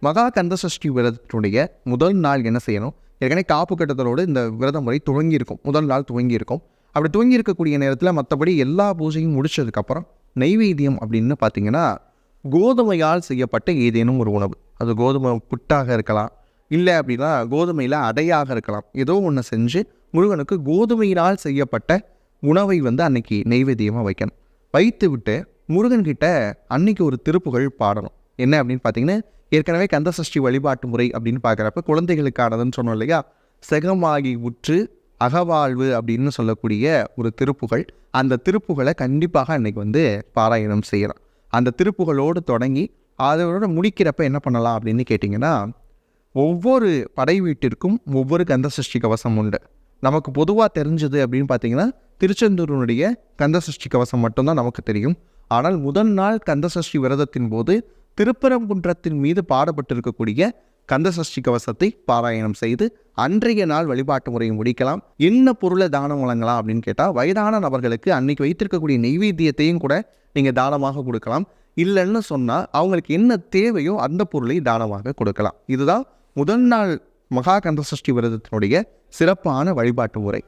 மகா கந்தசஷ்டி விரதத்தினுடைய முதல் நாள் என்ன செய்யணும்? ஏற்கனவே காப்பு கட்டத்தோடு இந்த விரத முறை துவங்கியிருக்கும், முதல் நாள் துவங்கியிருக்கும். அப்படி துவங்கி இருக்கக்கூடிய நேரத்தில் மற்றபடி எல்லா பூஜையும் முடிச்சதுக்கப்புறம் நைவேத்தியம் அப்படின்னு பார்த்தீங்கன்னா, கோதுமையால் செய்யப்பட்ட ஏதேனும் ஒரு உணவு, அது கோதுமை புட்டாக இருக்கலாம், இல்லை அப்படின்னா கோதுமையில் அடையாக இருக்கலாம், ஏதோ ஒன்று செஞ்சு முருகனுக்கு கோதுமையினால் செய்யப்பட்ட உணவை அன்னைக்கு நைவேத்தியமாக வைக்கணும். வைத்து விட்டு முருகன்கிட்ட அன்னைக்கு ஒரு திருப்புகழ் பாடணும். என்ன அப்படின்னு பார்த்தீங்கன்னா, ஏற்கனவே கந்தசஷ்டி வழிபாட்டு முறை அப்படின்னு பார்க்குறப்ப குழந்தைகளுக்கானதுன்னு சொன்னோம் இல்லையா, செகமாகி உற்று அகவாழ்வு அப்படின்னு சொல்லக்கூடிய ஒரு திருப்புகழ். அந்த திருப்புகளை கண்டிப்பாக அன்னைக்கு பாராயணம் செய்யலாம். அந்த திருப்புகளோடு தொடங்கி அதோட முடிக்கிறப்ப என்ன பண்ணலாம் அப்படின்னு கேட்டிங்கன்னா, ஒவ்வொரு படை வீட்டிற்கும் ஒவ்வொரு கந்தசஷ்டி கவசம் உண்டு. நமக்கு பொதுவாக தெரிஞ்சது அப்படின்னு பார்த்தீங்கன்னா, திருச்செந்தூருடைய கந்தசஷ்டி கவசம் மட்டும்தான் நமக்கு தெரியும். ஆனால் முதல் நாள் கந்தசஷ்டி விரதத்தின் போது திருப்பரங்குன்றத்தின் மீது பாடப்பட்டிருக்கக்கூடிய கந்தசஷ்டி கவசத்தை பாராயணம் செய்து அன்றைய நாள் வழிபாட்டு முறையை முடிக்கலாம். என்ன பொருளை தானம் வழங்கலாம் அப்படின்னு கேட்டால், வயதான நபர்களுக்கு அன்னைக்கு வைத்திருக்கக்கூடிய நெய்வேத்தியத்தையும் கூட நீங்கள் தானமாக கொடுக்கலாம். இல்லைன்னு சொன்னால் அவங்களுக்கு என்ன தேவையோ அந்த பொருளை தானமாக கொடுக்கலாம். இதுதான் முதல் நாள் மகா கந்தசஷ்டி விரதத்தினுடைய சிறப்பான வழிபாட்டு முறை.